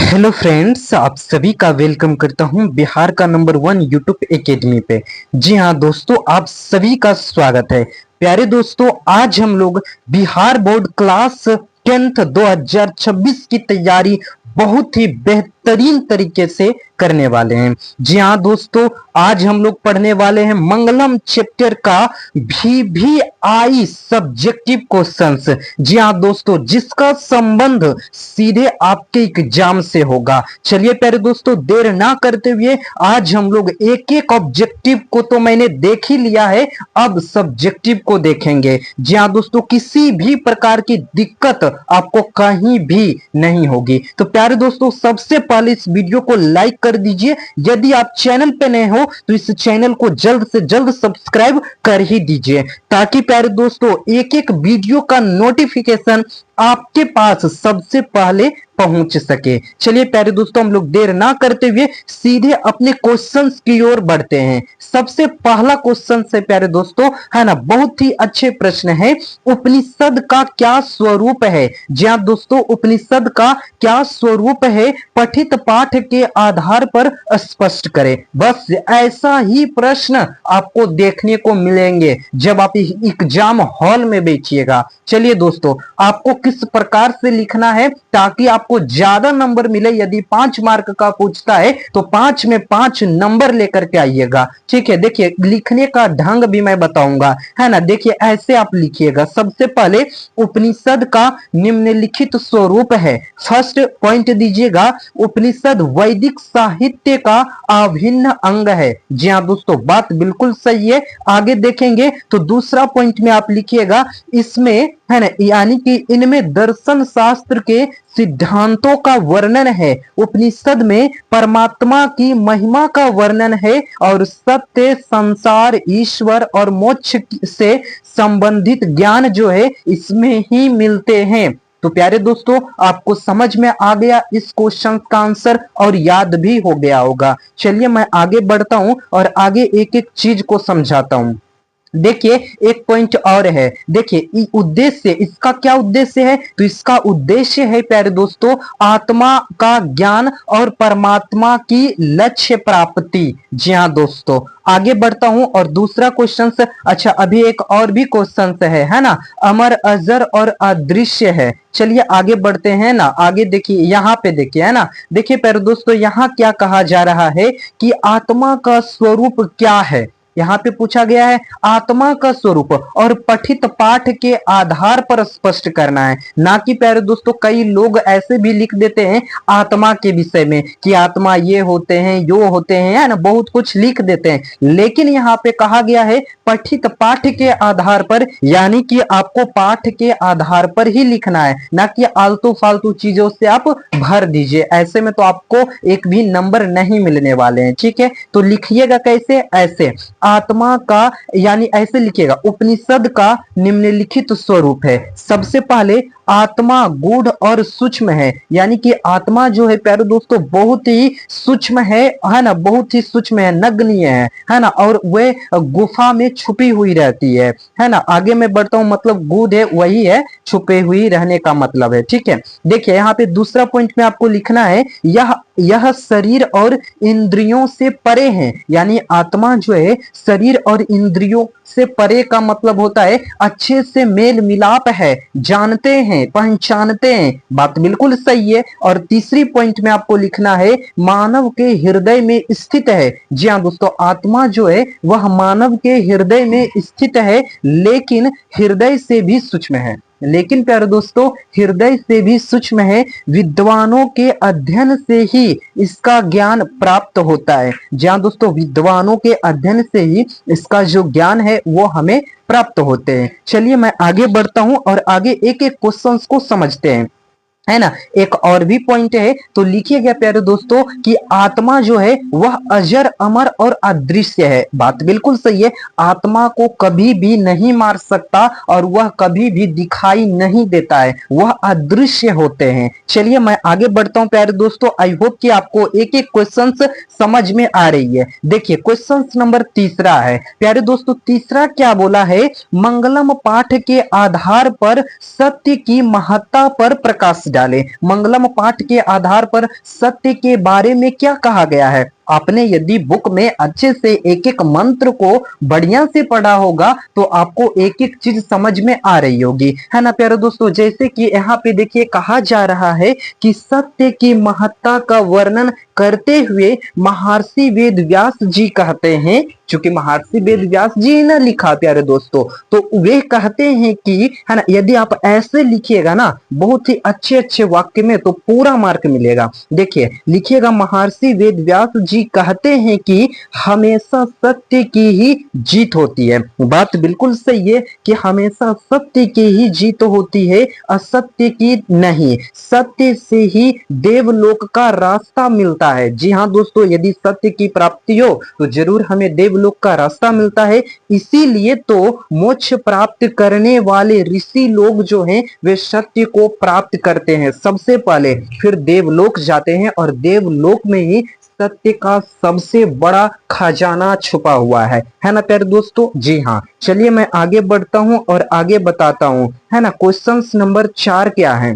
Hello friends, आप सभी का वेलकम करता हूं बिहार का नंबर 1 यूट्यूब एकेडमी पे। जी हां दोस्तों, आप सभी का स्वागत है। प्यारे दोस्तों, आज हम लोग बिहार बोर्ड क्लास 10th 2026 की तैयारी बहुत ही बेहतरीन तरीके से करने वाले हैं। जी हाँ दोस्तों, आज हम लोग पढ़ने वाले हैं मंगलम चैप्टर का VVI सब्जेक्टिव क्वेश्चंस। जी हाँ दोस्तों, जिसका संबंध सीधे आपके एग्जाम से होगा। चलिए प्यारे दोस्तों, देर ना करते हुए आज हम लोग एक एक ऑब्जेक्टिव को तो मैंने देख ही लिया है, अब सब्जेक्टिव को देखेंगे। जी हाँ दोस्तों, किसी भी प्रकार की दिक्कत आपको कहीं भी नहीं होगी। तो प्यारे दोस्तों, सबसे पहले इस वीडियो को लाइक कर दीजिए। यदि आप चैनल पे नए हो तो इस चैनल को जल्द से जल्द सब्सक्राइब कर ही दीजिए, ताकि प्यारे दोस्तों एक एक वीडियो का नोटिफिकेशन आपके पास सबसे पहले पहुंच सके। चलिए प्यारे दोस्तों, हम लोग देर ना करते हुए सीधे अपने क्वेश्चंस की ओर बढ़ते हैं। सबसे पहला क्वेश्चन है प्यारे दोस्तों, है ना, बहुत ही अच्छे प्रश्न है। उपनिषद का क्या स्वरूप है? जी हाँ दोस्तों, उपनिषद का क्या स्वरूप है, पठित पाठ के आधार पर स्पष्ट करें। बस ऐसा ही प्रश्न आपको देखने को मिलेंगे जब आप एग्जाम हॉल में बैठिएगा। चलिए दोस्तों, आपको किस प्रकार से लिखना है ताकि आपको ज्यादा नंबर मिले। यदि 5 मार्क का पूछता है तो 5 में 5 नंबर लेकर के आइएगा। ठीक है, देखिए लिखने का ढंग भी मैं बताऊंगा, है ना। देखिए ऐसे आप लिखिएगा। सबसे पहले उपनिषद का निम्नलिखित स्वरूप है। फर्स्ट पॉइंट दीजिएगा, उपनिषद वैदिक साहित्य का अभिन्न अंग है। जी हाँ दोस्तों, बात बिल्कुल सही है। आगे देखेंगे तो दूसरा पॉइंट में आप लिखिएगा, इसमें, है ना, यानी कि इनमें दर्शन शास्त्र के सिद्धांतों का वर्णन है। उपनिषद में परमात्मा की महिमा का वर्णन है और सत्य, संसार, ईश्वर और मोक्ष से संबंधित ज्ञान जो है इसमें ही मिलते हैं। तो प्यारे दोस्तों, आपको समझ में आ गया इस क्वेश्चन का आंसर और याद भी हो गया होगा। चलिए मैं आगे बढ़ता हूं और आगे एक एक चीज को समझाता हूं। देखिए एक पॉइंट और है। देखिए उद्देश्य, इसका क्या उद्देश्य है? तो इसका उद्देश्य है प्यारे दोस्तों आत्मा का ज्ञान और परमात्मा की लक्ष्य प्राप्ति। जी हाँ दोस्तों, आगे बढ़ता हूं और दूसरा क्वेश्चन, अच्छा अभी एक और भी क्वेश्चन है ना, अमर, अजर और अदृश्य है। चलिए आगे बढ़ते हैं ना। आगे देखिए, यहाँ पे देखिए, है ना, देखिए प्यारे दोस्तों यहाँ क्या कहा जा रहा है कि आत्मा का स्वरूप क्या है। यहाँ पे पूछा गया है आत्मा का स्वरूप और पठित पाठ के आधार पर स्पष्ट करना है। ना कि प्यारे दोस्तों कई लोग ऐसे भी लिख देते हैं आत्मा के विषय में कि आत्मा ये होते हैं, यो होते हैं, है ना, बहुत कुछ लिख देते हैं। लेकिन यहाँ पे कहा गया है पठित पाठ के आधार पर, यानी कि आपको पाठ के आधार पर ही लिखना है, ना कि आलतू फालतू चीजों से आप भर दीजिए। ऐसे में तो आपको एक भी नंबर नहीं मिलने वाले हैं। ठीक है, तो लिखिएगा कैसे? ऐसे आत्मा का, यानी ऐसे लिखिएगा, उपनिषद का निम्नलिखित स्वरूप है। सबसे पहले आत्मा गूढ़ और सूक्ष्म है, यानी कि आत्मा जो है प्यारे दोस्तों बहुत ही सूक्ष्म है ना, बहुत ही सूक्ष्म है, नगण्य है ना, और वह गुफा में छुपी हुई रहती है ना। आगे मैं बढ़ता हूं, मतलब गूढ़ है वही है, छुपे हुई रहने का मतलब है। ठीक है, देखिए यहाँ पे दूसरा पॉइंट में आपको लिखना है, यह शरीर और इंद्रियों से परे है, यानी आत्मा जो है शरीर और इंद्रियों से परे का मतलब होता है अच्छे से मेल मिलाप है, जानते हैं, पहचानते हैं। बात बिल्कुल सही है। और तीसरी पॉइंट में आपको लिखना है मानव के हृदय में स्थित है। जी हाँ दोस्तों, आत्मा जो है वह मानव के हृदय में स्थित है, लेकिन हृदय से भी सूक्ष्म है। लेकिन प्यारे दोस्तों हृदय से भी सूक्ष्म है, विद्वानों के अध्ययन से ही इसका ज्ञान प्राप्त होता है। जहां दोस्तों विद्वानों के अध्ययन से ही इसका जो ज्ञान है वो हमें प्राप्त होते हैं। चलिए मैं आगे बढ़ता हूं और आगे एक एक क्वेश्चंस को समझते हैं, है ना। एक और भी पॉइंट है, तो लिखिए गया प्यारे दोस्तों कि आत्मा जो है वह अजर, अमर और अदृश्य है। बात बिल्कुल सही है, आत्मा को कभी भी नहीं मार सकता और वह कभी भी दिखाई नहीं देता है, वह अदृश्य होते हैं। चलिए मैं आगे बढ़ता हूं प्यारे दोस्तों। आई होप कि आपको एक एक क्वेश्चन समझ में आ रही है। देखिए क्वेश्चन नंबर तीसरा है प्यारे दोस्तों, तीसरा क्या बोला है, मंगलम पाठ के आधार पर सत्य की महत्ता पर प्रकाश डालें। मंगलम पाठ के आधार पर सत्य के बारे में क्या कहा गया है? आपने यदि बुक में अच्छे से एक एक मंत्र को बढ़िया से पढ़ा होगा तो आपको एक एक चीज समझ में आ रही होगी, है ना प्यारे दोस्तों। जैसे कि यहाँ पे देखिए कहा जा रहा है कि सत्य की महत्ता का वर्णन करते हुए महर्षि वेद व्यास जी कहते हैं, चूंकि महर्षि वेद व्यास जी ने लिखा प्यारे दोस्तों, तो वे कहते हैं कि, है ना, यदि आप ऐसे लिखिएगा ना बहुत ही अच्छे अच्छे वाक्य में तो पूरा मार्क मिलेगा। देखिए लिखिएगा, महर्षि वेद व्यास जी कहते हैं कि हमेशा सत्य की ही जीत होती है। बात बिल्कुल सही है कि हमेशा सत्य की ही जीत होती है, असत्य की नहीं। सत्य से ही देवलोक का रास्ता मिलता है। जी हाँ दोस्तों, यदि सत्य की प्राप्ति हो तो जरूर हमें देवलोक का रास्ता मिलता है। इसीलिए तो मोक्ष प्राप्त करने वाले ऋषि लोग जो हैं वे सत्य को प्राप्त करते हैं सबसे पहले, फिर देवलोक जाते हैं और देवलोक में ही सत्य का सबसे बड़ा खजाना छुपा हुआ है ना प्यारे दोस्तों। जी हाँ, चलिए मैं आगे बढ़ता हूं और आगे बताता हूं, है ना। क्वेश्चन नंबर 4 क्या है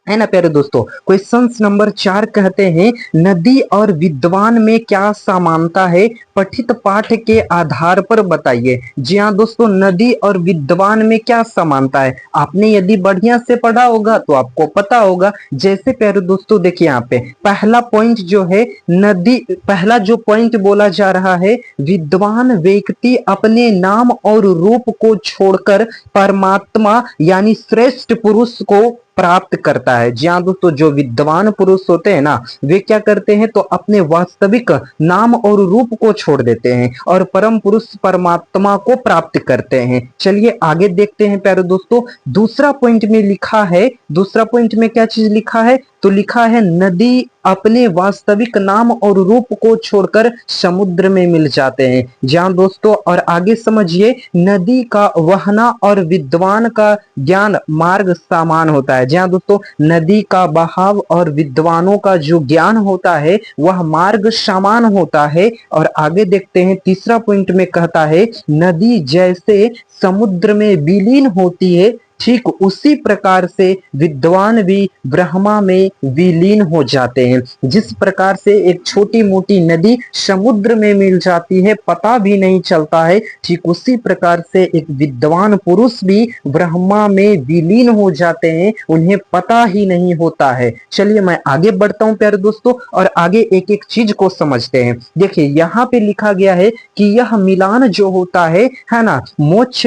ना प्यारे दोस्तों। क्वेश्चन नंबर 4 कहते हैं, नदी और विद्वान में क्या समानता है? पठित पाठ के आधार पर बताइए। जी हाँ दोस्तों, नदी और विद्वान में क्या समानता है? आपने यदि बढ़िया से पढ़ा होगा तो आपको पता होगा। जैसे प्यारे दोस्तों देखिए यहाँ पे पहला पॉइंट जो है, नदी, पहला जो पॉइंट बोला जा रहा है, विद्वान व्यक्ति अपने नाम और रूप को छोड़कर परमात्मा यानी श्रेष्ठ पुरुष को प्राप्त करता है। जी हाँ दोस्तों, जो विद्वान पुरुष होते हैं ना वे क्या करते हैं तो अपने वास्तविक नाम और रूप को छोड़ देते हैं और परम पुरुष परमात्मा को प्राप्त करते हैं। चलिए आगे देखते हैं प्यारे दोस्तों। दूसरा पॉइंट में लिखा है, दूसरा पॉइंट में क्या चीज लिखा है तो लिखा है, नदी अपने वास्तविक नाम और रूप को छोड़कर समुद्र में मिल जाते हैं। जहां दोस्तों और आगे समझिए, नदी का वहना और विद्वान का ज्ञान मार्ग समान होता है। जहां दोस्तों नदी का बहाव और विद्वानों का जो ज्ञान होता है वह मार्ग समान होता है। और आगे देखते हैं, तीसरा पॉइंट में कहता है, नदी जैसे समुद्र में विलीन होती है ठीक उसी प्रकार से विद्वान भी ब्रह्मा में विलीन हो जाते हैं। जिस प्रकार से एक छोटी मोटी नदी समुद्र में मिल जाती है, पता भी नहीं चलता है, ठीक उसी प्रकार से एक विद्वान पुरुष भी ब्रह्मा में विलीन हो जाते हैं, उन्हें पता ही नहीं होता है। चलिए मैं आगे बढ़ता हूं प्यारे दोस्तों और आगे एक एक चीज को समझते हैं। देखिए यहाँ पे लिखा गया है कि यह मिलान जो होता है ना, मोक्ष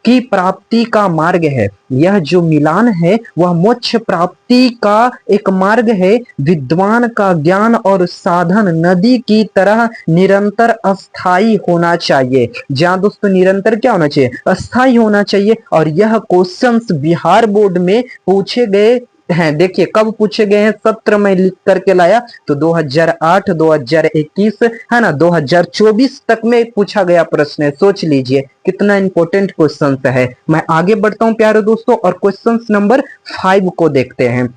की प्राप्ति का मार्ग है। यह जो मिलान है वह मोक्ष प्राप्ति का एक मार्ग है। विद्वान का ज्ञान और साधन नदी की तरह निरंतर अस्थाई होना चाहिए। जहां दोस्तों निरंतर क्या होना चाहिए? अस्थाई होना चाहिए। और यह क्वेश्चंस बिहार बोर्ड में पूछे गए हैं। देखिए कब पूछे गए हैं, सत्र में लिख करके लाया तो 2008, 2021, है ना, 2024 तक में पूछा गया प्रश्न है। सोच लीजिए कितना इंपॉर्टेंट क्वेश्चन है। मैं आगे बढ़ता हूं प्यारे दोस्तों और क्वेश्चन नंबर 5 को देखते हैं,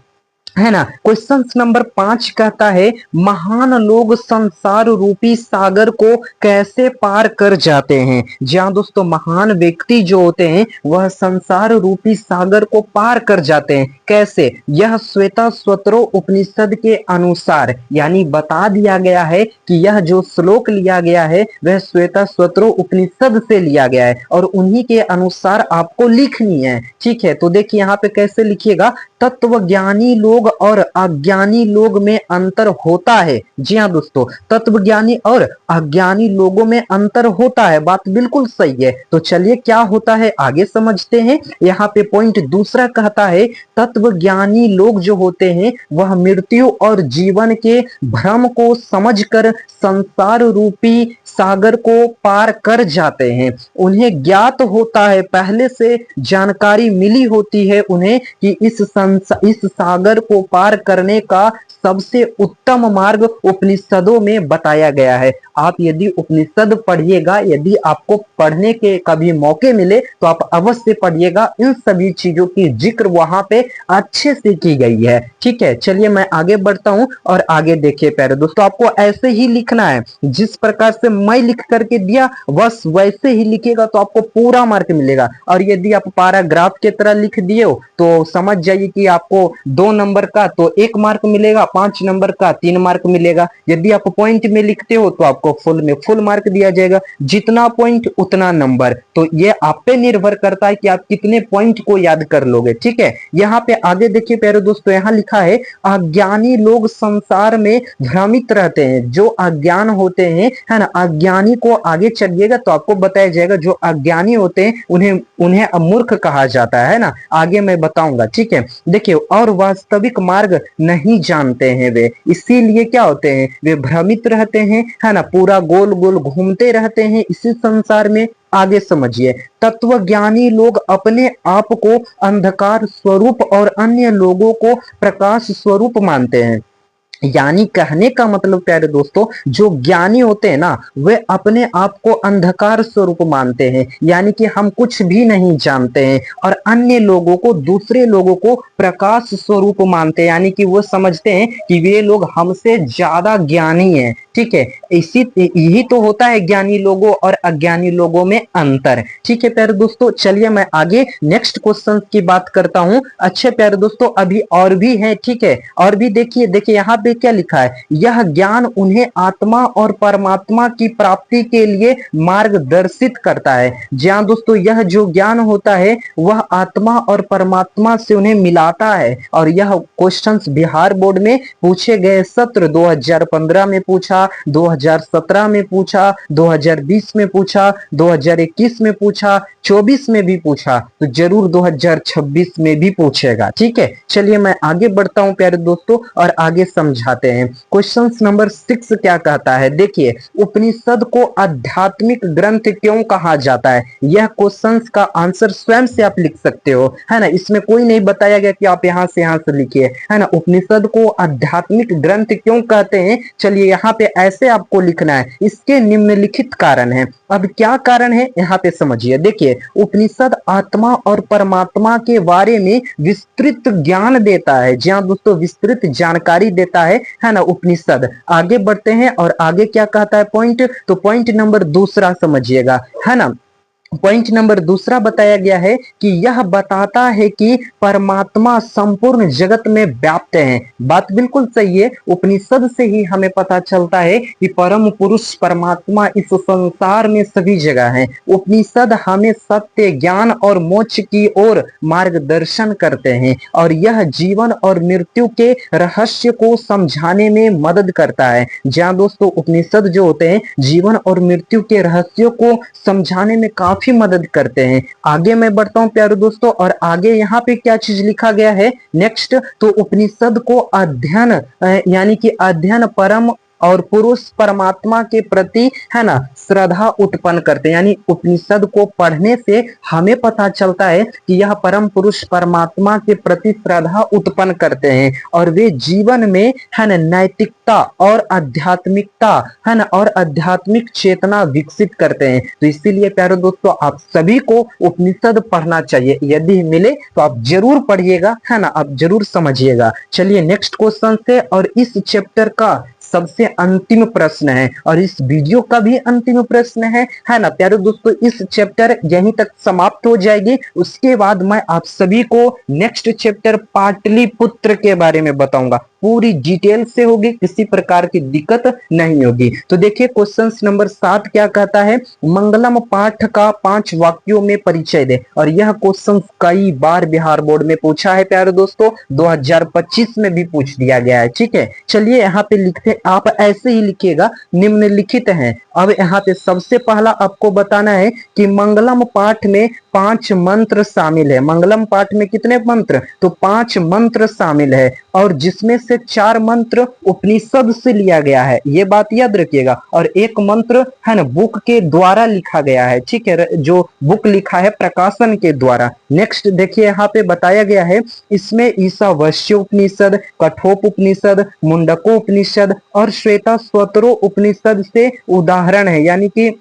है ना। क्वेश्चन नंबर 5 कहता है, महान लोग संसार रूपी सागर को कैसे पार कर जाते हैं? जहां दोस्तों महान व्यक्ति जो होते हैं वह संसार रूपी सागर को पार कर जाते हैं। कैसे? यह श्वेताश्वतरो उपनिषद के अनुसार, यानी बता दिया गया है कि यह जो श्लोक लिया गया है वह श्वेताश्वतरो उपनिषद से लिया गया है और उन्हीं के अनुसार आपको लिखनी है। ठीक है, तो देखिए यहाँ पे कैसे लिखिएगा, तत्वज्ञानी लोग और अज्ञानी लोग में अंतर होता है। जी हाँ दोस्तों, तत्वज्ञानी और अज्ञानी लोगों में अंतर होता है, बात बिल्कुल सही है। तो चलिए क्या होता है आगे समझते हैं। यहाँ पे पॉइंट दूसरा कहता है, तत्वज्ञानी लोग जो होते हैं वह मृत्यु और जीवन के भ्रम को समझकर संसार रूपी सागर को पार कर जाते हैं। उन्हें ज्ञात होता है, पहले से जानकारी मिली होती है उन्हें कि इस सागर को पार करने का सबसे उत्तम मार्ग उपनिषदों में बताया गया है। आप यदि उपनिषद पढ़िएगा, यदि आपको पढ़ने के कभी मौके मिले तो आप अवश्य पढ़िएगा। इन सभी चीजों की जिक्र वहां पे अच्छे से की गई है। ठीक है, चलिए मैं आगे बढ़ता हूं और आगे देखिए प्यारे दोस्तों, आपको ऐसे ही लिखना है जिस प्रकार से मैं लिख करके दिया, बस वैसे ही लिखिएगा तो आपको पूरा मार्क मिलेगा। और यदि आप पैराग्राफ की तरह लिख दिए हो तो समझ जाइए कि आपको 2 नंबर का तो 1 मार्क मिलेगा, 5 नंबर का 3 मार्क मिलेगा। यदि आप पॉइंट में लिखते हो तो आपको फुल में फुल मार्क दिया जाएगा, जितना पॉइंट उतना नंबर। तो ये आप पे निर्भर करता है कि आप कितने पॉइंट को याद कर लोगे। ठीक है, यहाँ पे आगे देखिए प्यारे दोस्तों, यहाँ लिखा है अज्ञानी लोग संसार में भ्रमित रहते हैं। जो अज्ञान होते हैं, है ना, अज्ञानी को आगे चलिएगा तो आपको बताया जाएगा। जो अज्ञानी होते हैं उन्हें उन्हें मूर्ख कहा जाता है ना, आगे मैं बताऊंगा। ठीक है, देखिए, और वास्तविक मार्ग नहीं जानते हैं वे, इसीलिए क्या होते हैं, वे भ्रमित रहते हैं, है ना, पूरा गोल गोल घूमते रहते हैं इसी संसार में। आगे समझिए, तत्वज्ञानी लोग अपने आप को अंधकार स्वरूप और अन्य लोगों को प्रकाश स्वरूप मानते हैं। यानी कहने का मतलब प्यारे दोस्तों, जो ज्ञानी होते हैं ना, वे अपने आप को अंधकार स्वरूप मानते हैं, यानी कि हम कुछ भी नहीं जानते हैं। और अन्य लोगों को, दूसरे लोगों को प्रकाश स्वरूप मानते हैं, यानी कि वो समझते हैं कि वे लोग हमसे ज्यादा ज्ञानी हैं। ठीक है, इसी यही तो होता है ज्ञानी लोगों और अज्ञानी लोगों में अंतर। ठीक है प्यारे दोस्तों, चलिए मैं आगे नेक्स्ट क्वेश्चन की बात करता हूं। अच्छे प्यारे दोस्तों, अभी और भी है। ठीक है, और भी देखिए, देखिए यहाँ पे क्या लिखा है, यह ज्ञान उन्हें आत्मा और परमात्मा की प्राप्ति के लिए मार्गदर्शित करता है। जहां दोस्तों यह जो ज्ञान होता है वह आत्मा और परमात्मा से उन्हें मिलाता है। और यह क्वेश्चंस बिहार बोर्ड में पूछे गए सत्र 2015 में पूछा, 2017 में पूछा, 2020 में पूछा, 2021 में पूछा, 24 में भी पूछा, तो जरूर 2026 में भी पूछेगा। ठीक है, चलिए मैं आगे बढ़ता हूं प्यारे दोस्तों और आगे समझाते हैं। क्वेश्चन नंबर 6 क्या कहता है, देखिए, उपनिषद को आध्यात्मिक ग्रंथ क्यों कहा जाता है। यह क्वेश्चन का आंसर स्वयं से आप लिख सकते हो, है ना, इसमें कोई नहीं बताया गया कि आप यहां से लिखिए, है ना। उपनिषद को आध्यात्मिक ग्रंथ क्यों कहते हैं, चलिए यहाँ पे ऐसे आपको लिखना है, इसके निम्नलिखित कारण है। अब क्या कारण है यहाँ पे समझिए, देखिए, उपनिषद आत्मा और परमात्मा के बारे में विस्तृत ज्ञान देता है। जहां दोस्तों विस्तृत जानकारी देता है ना उपनिषद। आगे बढ़ते हैं और आगे क्या कहता है पॉइंट, तो पॉइंट नंबर 2 समझिएगा, है ना। पॉइंट नंबर 2 बताया गया है कि यह बताता है कि परमात्मा संपूर्ण जगत में व्याप्त है। बात बिल्कुल सही है, उपनिषद से ही हमें पता चलता है कि परम पुरुष परमात्मा इस संसार में सभी जगह है। उपनिषद हमें सत्य, ज्ञान और मोक्ष की ओर मार्गदर्शन करते हैं और यह जीवन और मृत्यु के रहस्य को समझाने में मदद करता है। जहां दोस्तों उपनिषद जो होते हैं जीवन और मृत्यु के रहस्यों को समझाने में काफी मदद करते हैं। आगे मैं बढ़ता हूं प्यारे दोस्तों और आगे यहाँ पे क्या चीज लिखा गया है नेक्स्ट, तो उपनिषद को अध्ययन यानी कि अध्ययन परम और पुरुष परमात्मा के प्रति, है ना, श्रद्धा उत्पन्न करते हैं। यानी उपनिषद को पढ़ने से हमें पता चलता है कि यह परम पुरुष परमात्मा के प्रति श्रद्धा उत्पन्न करते हैं और वे जीवन में, है ना, नैतिकता और आध्यात्मिकता, है ना, और आध्यात्मिक चेतना विकसित करते हैं। तो इसीलिए प्यारे दोस्तों आप सभी को उपनिषद पढ़ना चाहिए, यदि मिले तो आप जरूर पढ़िएगा, है ना, आप जरूर समझिएगा। चलिए नेक्स्ट क्वेश्चन से, और इस चैप्टर का सबसे अंतिम प्रश्न है और इस वीडियो का भी अंतिम प्रश्न है ना प्यारे दोस्तों। इस चैप्टर यहीं तक समाप्त हो जाएगी, उसके बाद मैं आप सभी को नेक्स्ट चैप्टर पाटलिपुत्र के बारे में बताऊंगा, पूरी डिटेल से होगी, किसी प्रकार की दिक्कत नहीं होगी। तो देखिए क्वेश्चन नंबर 7 क्या कहता है, मंगलम पाठ का 5 वाक्यों में परिचय दे। और यह क्वेश्चन कई बार बिहार बोर्ड में पूछा है प्यारे दोस्तों, 2025 में भी पूछ दिया गया है। ठीक है, चलिए यहाँ पे लिखते, आप ऐसे ही लिखिएगा, निम्नलिखित हैं। अब यहाँ पे सबसे पहला आपको बताना है कि मंगलम पाठ में 5 मंत्र शामिल है। मंगलम पाठ में कितने मंत्र, तो 5 मंत्र शामिल है और जिसमें से 4 मंत्र उपनिषद से लिया गया है, ये बात याद रखिएगा। और एक मंत्र है ना बुक के द्वारा लिखा गया है, ठीक है, जो बुक लिखा है प्रकाशन के द्वारा। नेक्स्ट देखिए यहाँ पे बताया गया है, इसमें ईशावास्य उपनिषद, कठोप उपनिषद, मुंडको उपनिषद और श्वेता स्वतरो उपनिषद से उदाहरण है, यानी कि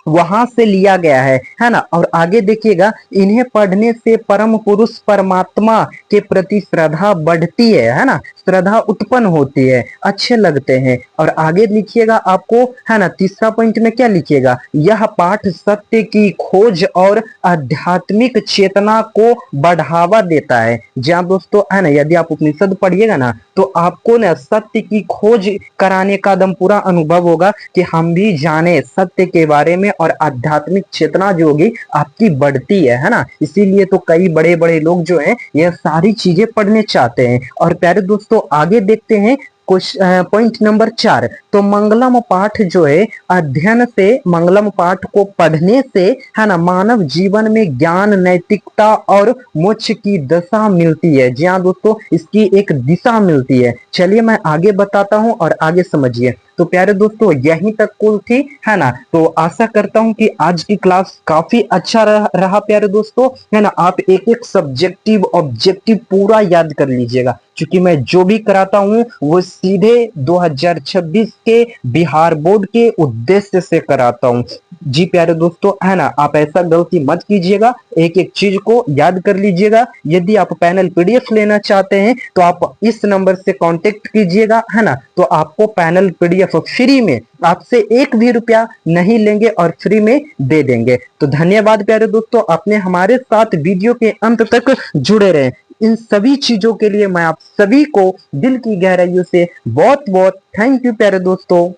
वहां से लिया गया है ना। और आगे देखिएगा, इन्हें पढ़ने से परम पुरुष परमात्मा के प्रति श्रद्धा बढ़ती है ना, श्रद्धा उत्पन्न होती है, अच्छे लगते हैं। और आगे लिखिएगा आपको, है ना, तीसरा पॉइंट में क्या लिखिएगा, यह पाठ सत्य की खोज और आध्यात्मिक चेतना को बढ़ावा देता है। जी हाँ दोस्तों, है ना, यदि आप उपनिषद पढ़िएगा ना तो आपको ना सत्य की खोज कराने का दम पूरा अनुभव होगा कि हम भी जाने सत्य के बारे में, और आध्यात्मिक चेतना जो होगी आपकी बढ़ती है ना। इसीलिए तो कई बड़े बड़े लोग जो हैं ये सारी चीजें पढ़ने चाहते हैं। और प्यारे दोस्तों आगे देखते हैं पॉइंट नंबर 4। तो मंगलम पाठ जो है, अध्ययन से, मंगलम पाठ को पढ़ने से, है ना, मानव जीवन में ज्ञान, नैतिकता और मोक्ष की दशा मिलती है। जी हाँ दोस्तों, इसकी एक दिशा मिलती है। चलिए मैं आगे बताता हूं और आगे समझिए। तो प्यारे दोस्तों यहीं तक कुल थी, है ना। तो आशा करता हूं कि आज की क्लास काफी अच्छा रहा प्यारे दोस्तों, है ना। आप एक एक सब्जेक्टिव ऑब्जेक्टिव पूरा याद कर लीजिएगा, क्योंकि मैं जो भी कराता हूं वो सीधे 2026 के बिहार बोर्ड के उद्देश्य से कराता हूं। जी प्यारे दोस्तों, है ना, आप ऐसा गलती मत कीजिएगा, एक एक चीज को याद कर लीजिएगा। यदि आप पैनल पीडीएफ लेना चाहते हैं तो आप इस नंबर से कांटेक्ट कीजिएगा, है ना। तो आपको पैनल पीडीएफ फ्री में, आपसे एक भी रुपया नहीं लेंगे और फ्री में दे देंगे। तो धन्यवाद प्यारे दोस्तों, आपने हमारे साथ वीडियो के अंत तक जुड़े रहे। इन सभी चीजों के लिए मैं आप सभी को दिल की गहराइयों से बहुत बहुत थैंक यू प्यारे दोस्तों।